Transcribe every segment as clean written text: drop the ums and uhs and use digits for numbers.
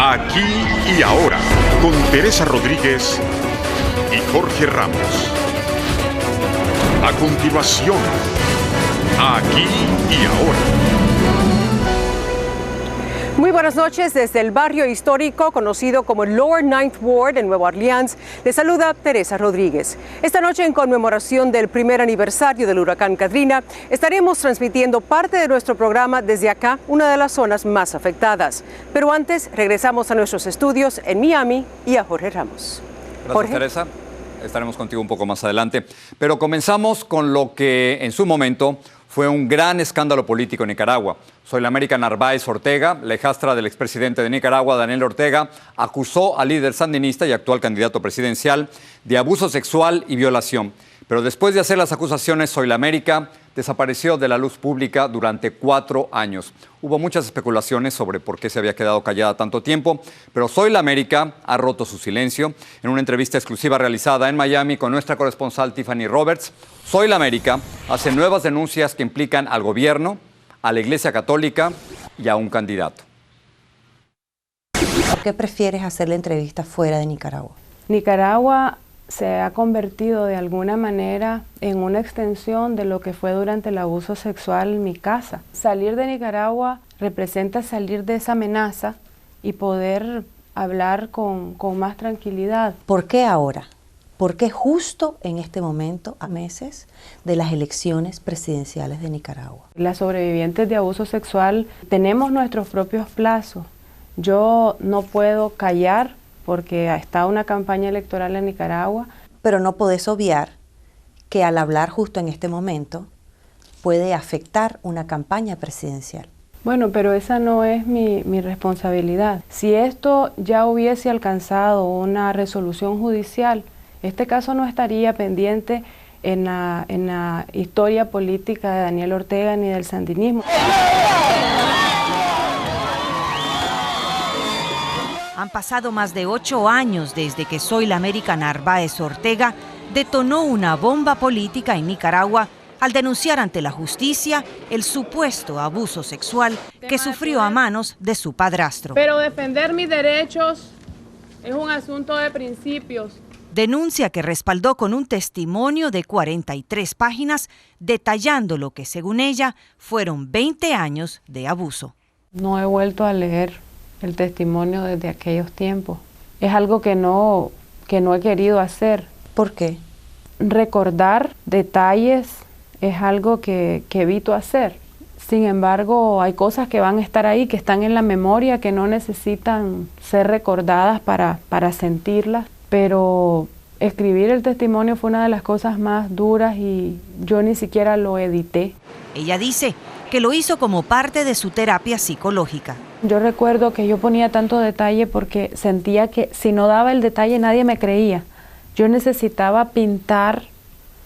Aquí y ahora, con Teresa Rodríguez y Jorge Ramos. A continuación, Aquí y ahora. Muy buenas noches desde el barrio histórico conocido como Lower Ninth Ward en Nueva Orleans. Les saluda Teresa Rodríguez. Esta noche, en conmemoración del primer aniversario del huracán Katrina, estaremos transmitiendo parte de nuestro programa desde acá, una de las zonas más afectadas. Pero antes, regresamos a nuestros estudios en Miami y a Jorge Ramos. Gracias, Jorge. Teresa. Estaremos contigo un poco más adelante. Pero comenzamos con lo que en su momento fue un gran escándalo político en Nicaragua. Soylamérica Narváez Ortega, la hijastra del expresidente de Nicaragua, Daniel Ortega, acusó al líder sandinista y actual candidato presidencial de abuso sexual y violación. Pero después de hacer las acusaciones, Soylamérica desapareció de la luz pública durante 4 años. Hubo muchas especulaciones sobre por qué se había quedado callada tanto tiempo, pero Soylamérica ha roto su silencio. En una entrevista exclusiva realizada en Miami con nuestra corresponsal Tiffany Roberts, Soylamérica hace nuevas denuncias que implican al gobierno, a la Iglesia Católica y a un candidato. ¿Por qué prefieres hacer la entrevista fuera de Nicaragua? Nicaragua se ha convertido de alguna manera en una extensión de lo que fue durante el abuso sexual en mi casa. Salir de Nicaragua representa salir de esa amenaza y poder hablar con más tranquilidad. ¿Por qué ahora? ¿Por qué justo en este momento, a meses de las elecciones presidenciales de Nicaragua? Las sobrevivientes de abuso sexual tenemos nuestros propios plazos. Yo no puedo callar porque está una campaña electoral en Nicaragua. Pero no podés obviar que al hablar justo en este momento puede afectar una campaña presidencial. Bueno, pero esa no es mi responsabilidad. Si esto ya hubiese alcanzado una resolución judicial, este caso no estaría pendiente en la historia política de Daniel Ortega ni del sandinismo. Han pasado más de 8 años desde que Soylamérica Narváez Ortega detonó una bomba política en Nicaragua al denunciar ante la justicia el supuesto abuso sexual que sufrió a manos de su padrastro. Pero defender mis derechos es un asunto de principios. Denuncia que respaldó con un testimonio de 43 páginas detallando lo que, según ella, fueron 20 años de abuso. No he vuelto a leer el testimonio desde aquellos tiempos. Es algo que no he querido hacer. ¿Por qué? Recordar detalles es algo que evito hacer. Sin embargo, hay cosas que van a estar ahí, que están en la memoria, que no necesitan ser recordadas para sentirlas. Pero escribir el testimonio fue una de las cosas más duras y yo ni siquiera lo edité. Ella dice que lo hizo como parte de su terapia psicológica. Yo recuerdo que yo ponía tanto detalle porque sentía que si no daba el detalle nadie me creía. Yo necesitaba pintar,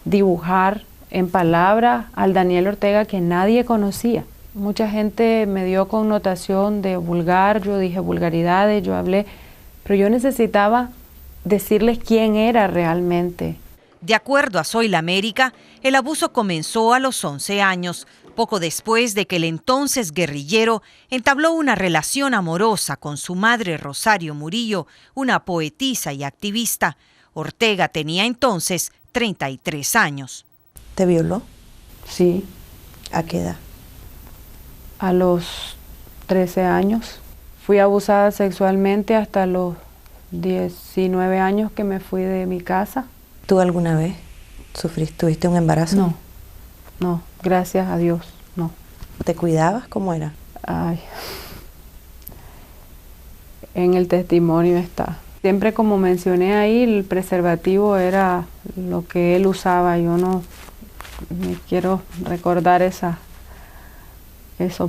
dibujar en palabras al Daniel Ortega que nadie conocía. Mucha gente me dio connotación de vulgar, yo dije vulgaridades, yo hablé, pero yo necesitaba decirles quién era realmente. De acuerdo a Soylamérica, el abuso comenzó a los 11 años, poco después de que el entonces guerrillero entabló una relación amorosa con su madre Rosario Murillo, una poetisa y activista. Ortega tenía entonces 33 años. ¿Te violó? Sí. ¿A qué edad? A los 13 años. Fui abusada sexualmente hasta los 19 años que me fui de mi casa. ¿Tú alguna vez tuviste un embarazo? No, gracias a Dios, no. ¿Te cuidabas? ¿Cómo era? Ay, en el testimonio está. Siempre, como mencioné ahí, el preservativo era lo que él usaba. Yo no me quiero recordar eso,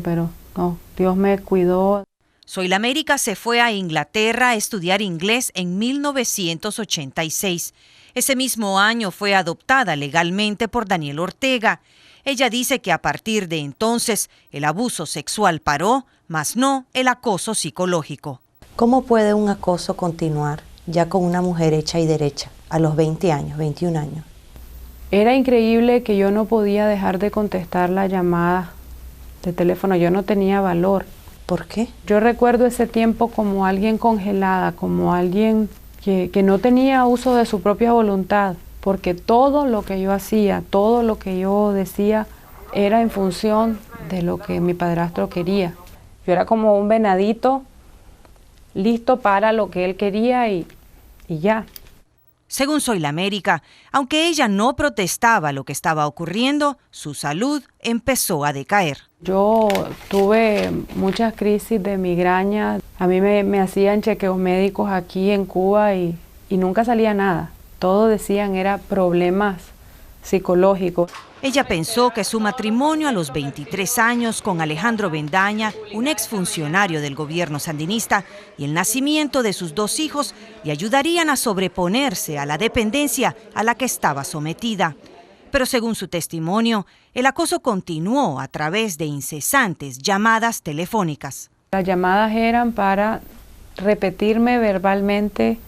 pero no, Dios me cuidó. Soylamérica se fue a Inglaterra a estudiar inglés en 1986. Ese mismo año fue adoptada legalmente por Daniel Ortega. Ella dice que a partir de entonces el abuso sexual paró, mas no el acoso psicológico. ¿Cómo puede un acoso continuar ya con una mujer hecha y derecha a los 20 años, 21 años? Era increíble que yo no podía dejar de contestar la llamada de teléfono. Yo no tenía valor. ¿Por qué? Yo recuerdo ese tiempo como alguien congelada, como alguien que no tenía uso de su propia voluntad, porque todo lo que yo hacía, todo lo que yo decía era en función de lo que mi padrastro quería. Yo era como un venadito listo para lo que él quería y ya. Según Soy la América, aunque ella no protestaba lo que estaba ocurriendo, su salud empezó a decaer. Yo tuve muchas crisis de migraña. A mí me hacían chequeos médicos aquí en Cuba y nunca salía nada. Todo decían era problemas psicológicos. Ella pensó que su matrimonio a los 23 años con Alejandro Bendaña, un exfuncionario del gobierno sandinista, y el nacimiento de sus 2 hijos le ayudarían a sobreponerse a la dependencia a la que estaba sometida. Pero según su testimonio, el acoso continuó a través de incesantes llamadas telefónicas. Las llamadas eran para repetirme verbalmente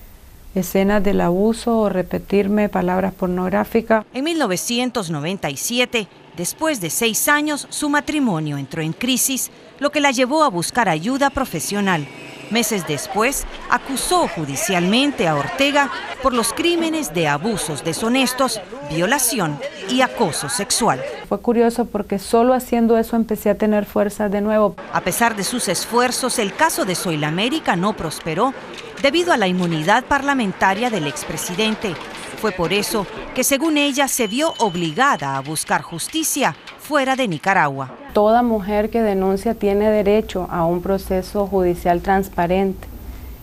escenas del abuso o repetirme palabras pornográficas. En 1997, después de 6 años, su matrimonio entró en crisis, lo que la llevó a buscar ayuda profesional. Meses después, acusó judicialmente a Ortega por los crímenes de abusos deshonestos, violación y acoso sexual. Fue curioso porque solo haciendo eso empecé a tener fuerzas de nuevo. A pesar de sus esfuerzos, el caso de Soy la América no prosperó debido a la inmunidad parlamentaria del expresidente. Fue por eso que, según ella, se vio obligada a buscar justicia fuera de Nicaragua. Toda mujer que denuncia tiene derecho a un proceso judicial transparente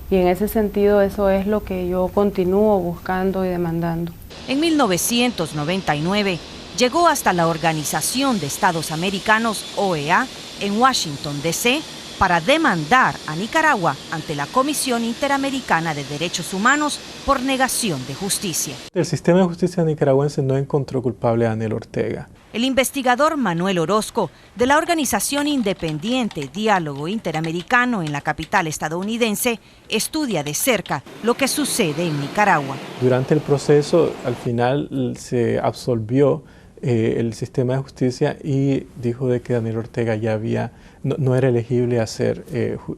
y en ese sentido eso es lo que yo continúo buscando y demandando. En 1999 llegó hasta la Organización de Estados Americanos, OEA, en Washington, D.C., para demandar a Nicaragua ante la Comisión Interamericana de Derechos Humanos por negación de justicia. El sistema de justicia nicaragüense no encontró culpable a Daniel Ortega. El investigador Manuel Orozco, de la organización independiente Diálogo Interamericano en la capital estadounidense, estudia de cerca lo que sucede en Nicaragua. Durante el proceso, al final se absolvió el sistema de justicia y dijo de que Daniel Ortega ya no era elegible a ser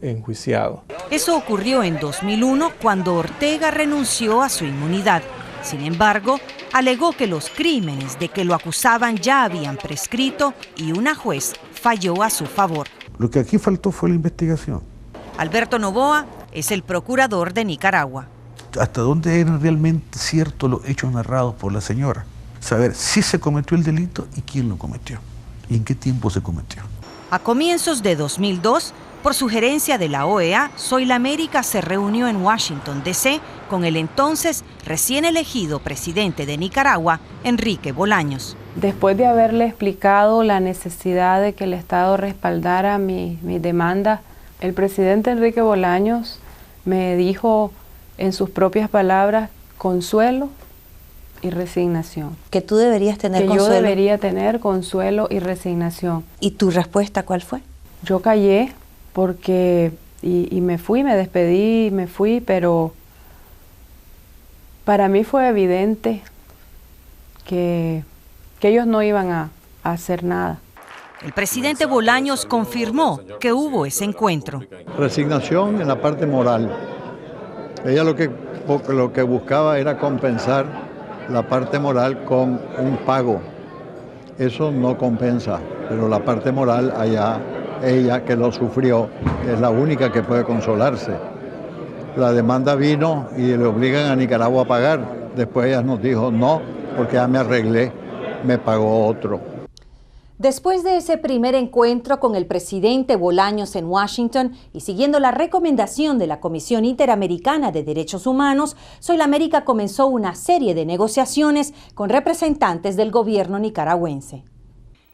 enjuiciado. Eso ocurrió en 2001 cuando Ortega renunció a su inmunidad. Sin embargo, alegó que los crímenes de que lo acusaban ya habían prescrito y una juez falló a su favor. Lo que aquí faltó fue la investigación. Alberto Noboa es el procurador de Nicaragua. ¿Hasta dónde eran realmente ciertos los hechos narrados por la señora? Saber si se cometió el delito y quién lo cometió y en qué tiempo se cometió. A comienzos de 2002, por sugerencia de la OEA, Soy la América se reunió en Washington, D.C., con el entonces recién elegido presidente de Nicaragua, Enrique Bolaños. Después de haberle explicado la necesidad de que el Estado respaldara mi demanda, el presidente Enrique Bolaños me dijo en sus propias palabras, consuelo y resignación. Que tú deberías tener que consuelo. Yo debería tener consuelo y resignación. ¿Y tu respuesta cuál fue? Yo callé porque, y me fui, me despedí, me fui, pero para mí fue evidente que ellos no iban a hacer nada. El presidente Bolaños confirmó que hubo ese encuentro. Resignación en la parte moral. Ella lo que buscaba era compensar la parte moral con un pago. Eso no compensa, pero la parte moral allá, ella que lo sufrió, es la única que puede consolarse. La demanda vino y le obligan a Nicaragua a pagar. Después ella nos dijo, no, porque ya me arreglé, me pagó otro. Después de ese primer encuentro con el presidente Bolaños en Washington y siguiendo la recomendación de la Comisión Interamericana de Derechos Humanos, Soy la América comenzó una serie de negociaciones con representantes del gobierno nicaragüense.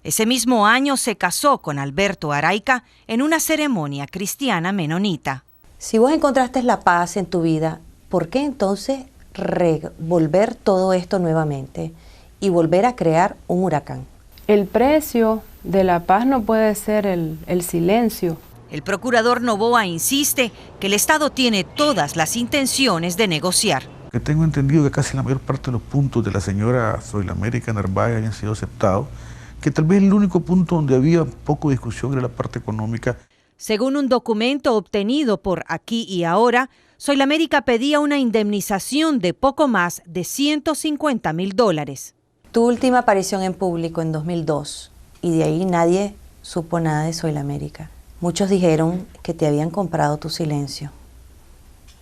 Ese mismo año se casó con Alberto Araica en una ceremonia cristiana menonita. Si vos encontraste la paz en tu vida, ¿por qué entonces revolver todo esto nuevamente y volver a crear un huracán? El precio de la paz no puede ser el silencio. El procurador Noboa insiste que el Estado tiene todas las intenciones de negociar. Que tengo entendido que casi la mayor parte de los puntos de la señora Soy la América Narváez hayan sido aceptados, que tal vez el único punto donde había poco discusión era la parte económica. Según un documento obtenido por Aquí y Ahora, Soy la América pedía una indemnización de poco más de $150,000. Tu última aparición en público en 2002, y de ahí nadie supo nada de Soy la América. Muchos dijeron que te habían comprado tu silencio.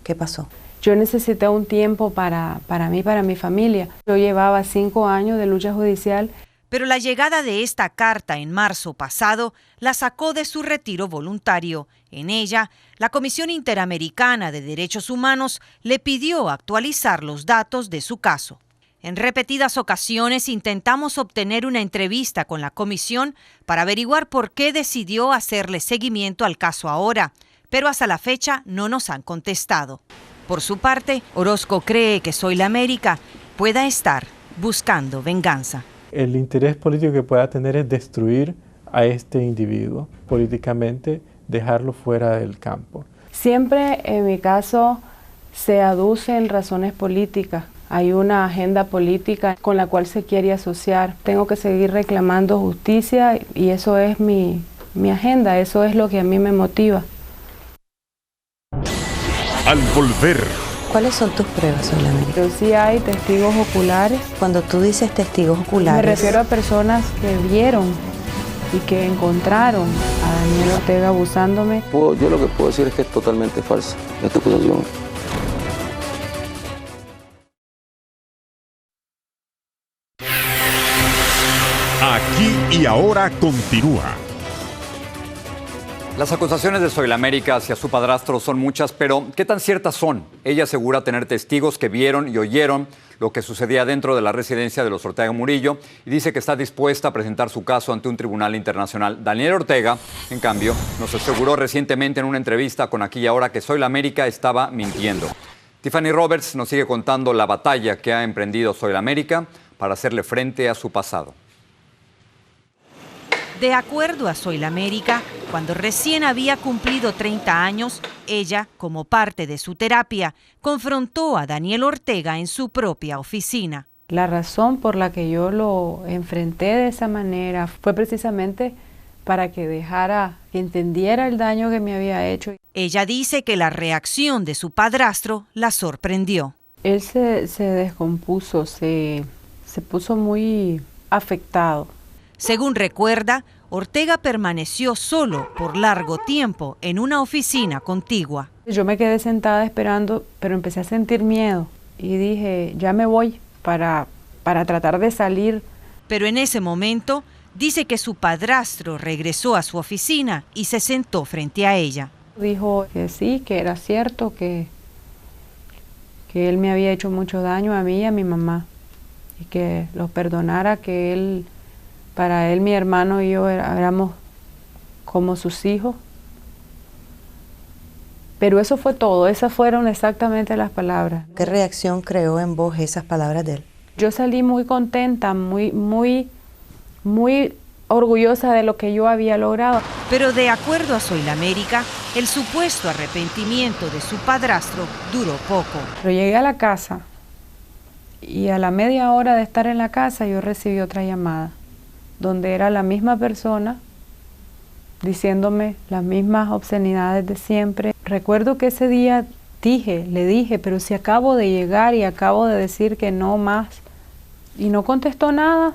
¿Qué pasó? Yo necesité un tiempo para mí, para mi familia. Yo llevaba 5 años de lucha judicial. Pero la llegada de esta carta en marzo pasado la sacó de su retiro voluntario. En ella, la Comisión Interamericana de Derechos Humanos le pidió actualizar los datos de su caso. En repetidas ocasiones intentamos obtener una entrevista con la comisión para averiguar por qué decidió hacerle seguimiento al caso ahora, pero hasta la fecha no nos han contestado. Por su parte, Orozco cree que Soy la América pueda estar buscando venganza. El interés político que pueda tener es destruir a este individuo políticamente, dejarlo fuera del campo. Siempre en mi caso se aducen razones políticas. Hay una agenda política con la cual se quiere asociar. Tengo que seguir reclamando justicia y eso es mi agenda, eso es lo que a mí me motiva. Al volver. ¿Cuáles son tus pruebas, Soy la América? Pero sí hay testigos oculares. Cuando tú dices testigos oculares... Me refiero a personas que vieron y que encontraron a Daniel Ortega abusándome. Yo lo que puedo decir es que es totalmente falsa esta acusación. Aquí y Ahora continúa. Las acusaciones de Soy la América hacia su padrastro son muchas, pero ¿qué tan ciertas son? Ella asegura tener testigos que vieron y oyeron lo que sucedía dentro de la residencia de los Ortega Murillo y dice que está dispuesta a presentar su caso ante un tribunal internacional. Daniel Ortega, en cambio, nos aseguró recientemente en una entrevista con Aquí y Ahora que Soy la América estaba mintiendo. Tiffany Roberts nos sigue contando la batalla que ha emprendido Soy la América para hacerle frente a su pasado. De acuerdo a Soy la América, cuando recién había cumplido 30 años, ella, como parte de su terapia, confrontó a Daniel Ortega en su propia oficina. La razón por la que yo lo enfrenté de esa manera fue precisamente para que dejara, que entendiera el daño que me había hecho. Ella dice que la reacción de su padrastro la sorprendió. Él se descompuso, se puso muy afectado. Según recuerda, Ortega permaneció solo por largo tiempo en una oficina contigua. Yo me quedé sentada esperando, pero empecé a sentir miedo y dije, ya me voy para tratar de salir. Pero en ese momento dice que su padrastro regresó a su oficina y se sentó frente a ella. Dijo que sí, que era cierto, que él me había hecho mucho daño a mí y a mi mamá y que los perdonara, que él... Para él, mi hermano y yo éramos como sus hijos. Pero eso fue todo, esas fueron exactamente las palabras. ¿Qué reacción creó en vos esas palabras de él? Yo salí muy contenta, muy orgullosa de lo que yo había logrado. Pero de acuerdo a Soy la América, el supuesto arrepentimiento de su padrastro duró poco. Pero llegué a la casa y a la media hora de estar en la casa yo recibí otra llamada, donde era la misma persona diciéndome las mismas obscenidades de siempre. Recuerdo que ese día le dije, pero si acabo de llegar y acabo de decir que no más, y no contestó nada,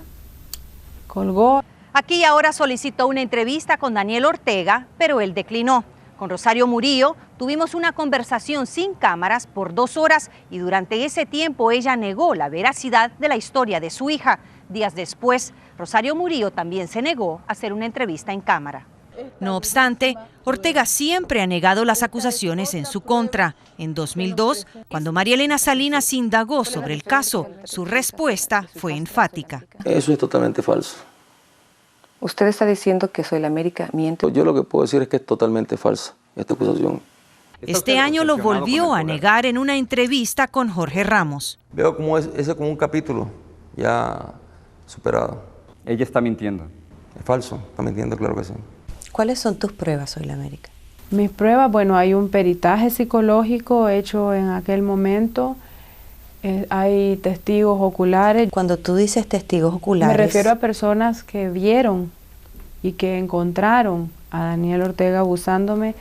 colgó. Aquí y Ahora solicitó una entrevista con Daniel Ortega, pero él declinó. Con Rosario Murillo tuvimos una conversación sin cámaras por 2 horas y durante ese tiempo ella negó la veracidad de la historia de su hija. Días después, Rosario Murillo también se negó a hacer una entrevista en cámara. No obstante, Ortega siempre ha negado las acusaciones en su contra. En 2002, cuando María Elena Salinas indagó sobre el caso, su respuesta fue enfática. Eso es totalmente falso. ¿Usted está diciendo que Soy la América miente? Yo lo que puedo decir es que es totalmente falsa esta acusación. Este año lo volvió a negar en una entrevista con Jorge Ramos. Veo como ese como un capítulo ya superado. Ella está mintiendo. Es falso, está mintiendo, claro que sí. ¿Cuáles son tus pruebas, Soy la América? Mis pruebas, bueno, hay un peritaje psicológico hecho en aquel momento, hay testigos oculares. Cuando tú dices testigos oculares... Me refiero a personas que vieron y que encontraron a Daniel Ortega abusándome.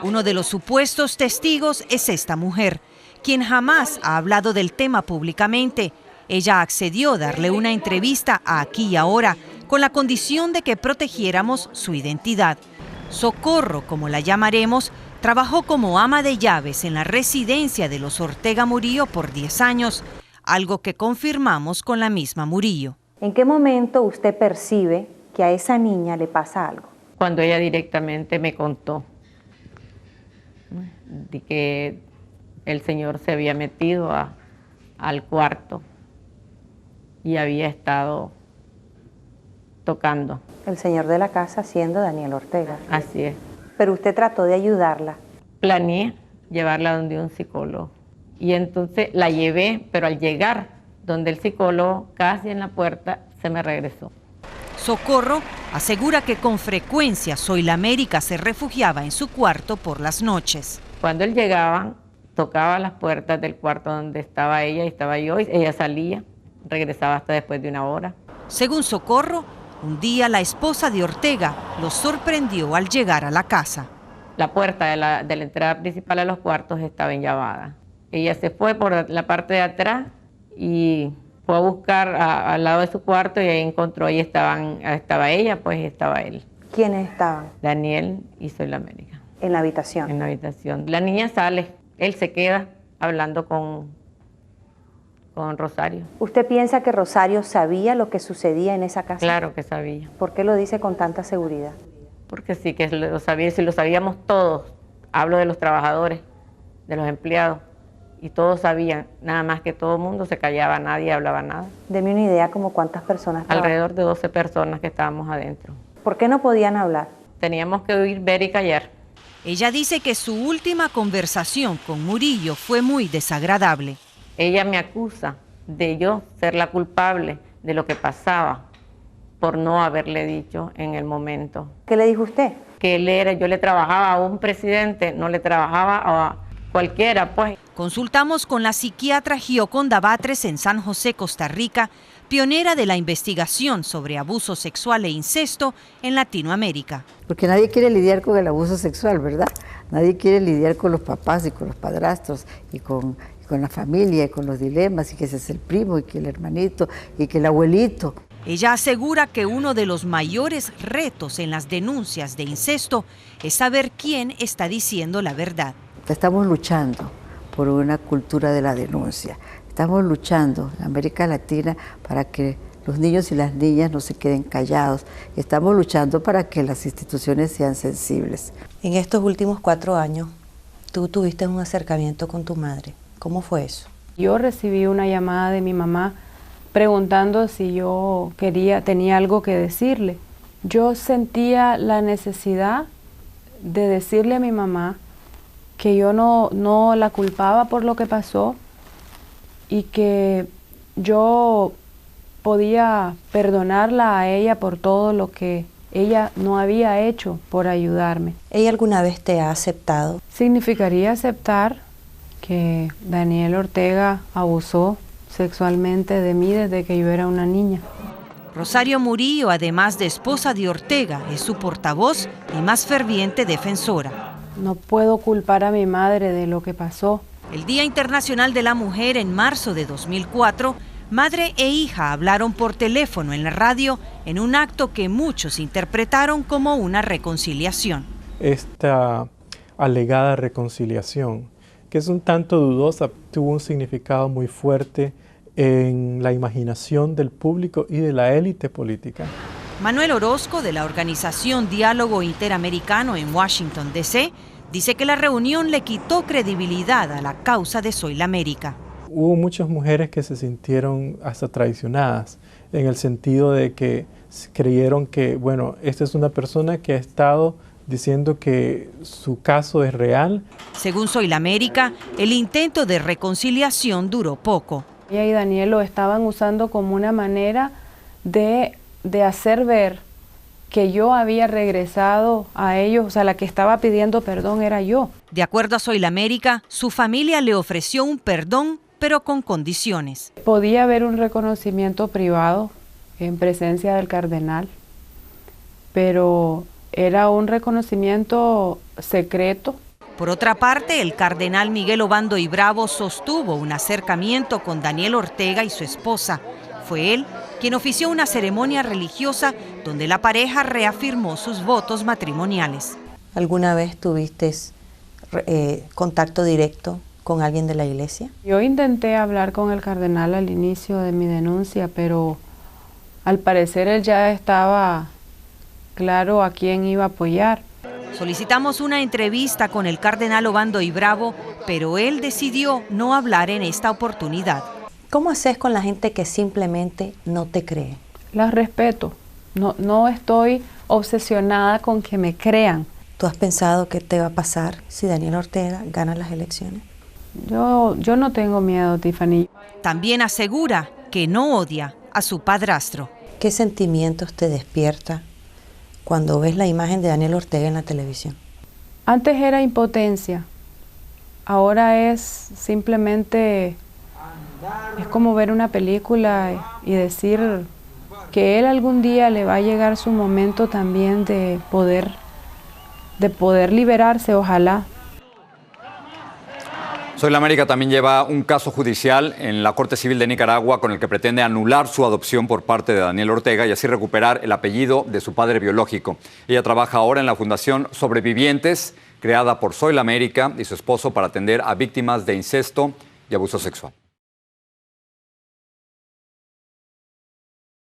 Uno de los supuestos testigos es esta mujer, quien jamás ha hablado del tema públicamente. Ella accedió a darle una entrevista a Aquí y Ahora con la condición de que protegiéramos su identidad. Socorro, como la llamaremos, trabajó como ama de llaves en la residencia de los Ortega Murillo por 10 años, algo que confirmamos con la misma Murillo. ¿En qué momento usted percibe que a esa niña le pasa algo? Cuando ella directamente me contó de que el señor se había metido al cuarto y había estado tocando. El señor de la casa siendo Daniel Ortega. Así es. Pero usted trató de ayudarla. Planeé llevarla donde un psicólogo y entonces la llevé, pero al llegar donde el psicólogo, casi en la puerta, se me regresó. Socorro asegura que con frecuencia Zoila América se refugiaba en su cuarto por las noches. Cuando él llegaba, tocaba las puertas del cuarto donde estaba ella y estaba yo, y ella salía, regresaba hasta después de una hora. Según Socorro, un día la esposa de Ortega lo sorprendió al llegar a la casa. La puerta de la entrada principal a los cuartos estaba enllavada. Ella se fue por la parte de atrás y fue a buscar al lado de su cuarto y ahí encontró, ahí estaba ella, pues estaba él. ¿Quiénes estaban? Daniel y Zoila América. ¿En la habitación? En la habitación. La niña sale, él se queda hablando con Rosario. ¿Usted piensa que Rosario sabía lo que sucedía en esa casa? Claro que sabía. ¿Por qué lo dice con tanta seguridad? Porque sí que lo sabía, si lo sabíamos todos. Hablo de los trabajadores, de los empleados. Y todos sabían, nada más que todo el mundo se callaba, nadie hablaba nada. Deme una idea como cuántas personas trabajan. Alrededor de 12 personas que estábamos adentro. ¿Por qué no podían hablar? Teníamos que oír, ver y callar. Ella dice que su última conversación con Murillo fue muy desagradable. Ella me acusa de yo ser la culpable de lo que pasaba por no haberle dicho en el momento. ¿Qué le dijo usted? Que yo le trabajaba a un presidente, no le trabajaba a cualquiera, pues. Consultamos con la psiquiatra Gioconda Batres en San José, Costa Rica, pionera de la investigación sobre abuso sexual e incesto en Latinoamérica. Porque nadie quiere lidiar con el abuso sexual, ¿verdad? Nadie quiere lidiar con los papás y con los padrastros y con la familia y con los dilemas y que ese es el primo y que el hermanito y que el abuelito. Ella asegura que uno de los mayores retos en las denuncias de incesto es saber quién está diciendo la verdad. Estamos luchando por una cultura de la denuncia. Estamos luchando en América Latina para que los niños y las niñas no se queden callados. Estamos luchando para que las instituciones sean sensibles. En estos últimos 4 años, tú tuviste un acercamiento con tu madre. ¿Cómo fue eso? Yo recibí una llamada de mi mamá preguntando si yo tenía algo que decirle. Yo sentía la necesidad de decirle a mi mamá que yo no la culpaba por lo que pasó y que yo podía perdonarla a ella por todo lo que ella no había hecho por ayudarme. ¿Ella alguna vez te ha aceptado? Significaría aceptar que Daniel Ortega abusó sexualmente de mí desde que yo era una niña. Rosario Murillo, además de esposa de Ortega, es su portavoz y más ferviente defensora. No puedo culpar a mi madre de lo que pasó. El Día Internacional de la Mujer en marzo de 2004, madre e hija hablaron por teléfono en la radio en un acto que muchos interpretaron como una reconciliación. Esta alegada reconciliación, que es un tanto dudosa, tuvo un significado muy fuerte en la imaginación del público y de la élite política. Manuel Orozco, de la organización Diálogo Interamericano en Washington, D.C., dice que la reunión le quitó credibilidad a la causa de Zoila América. Hubo muchas mujeres que se sintieron hasta traicionadas, en el sentido de que creyeron que, bueno, esta es una persona que ha estado diciendo que su caso es real. Según Zoila América, el intento de reconciliación duró poco. Ella y Daniel lo estaban usando como una manera de hacer ver que yo había regresado a ellos, o sea, la que estaba pidiendo perdón era yo. De acuerdo a Zoila América, su familia le ofreció un perdón, pero con condiciones. Podía haber un reconocimiento privado en presencia del cardenal, pero era un reconocimiento secreto. Por otra parte, el cardenal Miguel Obando y Bravo sostuvo un acercamiento con Daniel Ortega y su esposa. Fue él quien ofició una ceremonia religiosa donde la pareja reafirmó sus votos matrimoniales. ¿Alguna vez tuviste contacto directo con alguien de la iglesia? Yo intenté hablar con el cardenal al inicio de mi denuncia, pero al parecer él ya estaba claro a quién iba a apoyar. Solicitamos una entrevista con el cardenal Obando y Bravo, pero él decidió no hablar en esta oportunidad. ¿Cómo haces con la gente que simplemente no te cree? Las respeto. No estoy obsesionada con que me crean. ¿Tú has pensado qué te va a pasar si Daniel Ortega gana las elecciones? Yo no tengo miedo, Tiffany. También asegura que no odia a su padrastro. ¿Qué sentimientos te despierta cuando ves la imagen de Daniel Ortega en la televisión? Antes era impotencia, ahora es simplemente, es como ver una película y decir que él algún día le va a llegar su momento también de poder liberarse, ojalá. Soy la América también lleva un caso judicial en la Corte Civil de Nicaragua con el que pretende anular su adopción por parte de Daniel Ortega y así recuperar el apellido de su padre biológico. Ella trabaja ahora en la Fundación Sobrevivientes, creada por Soy la América y su esposo para atender a víctimas de incesto y abuso sexual.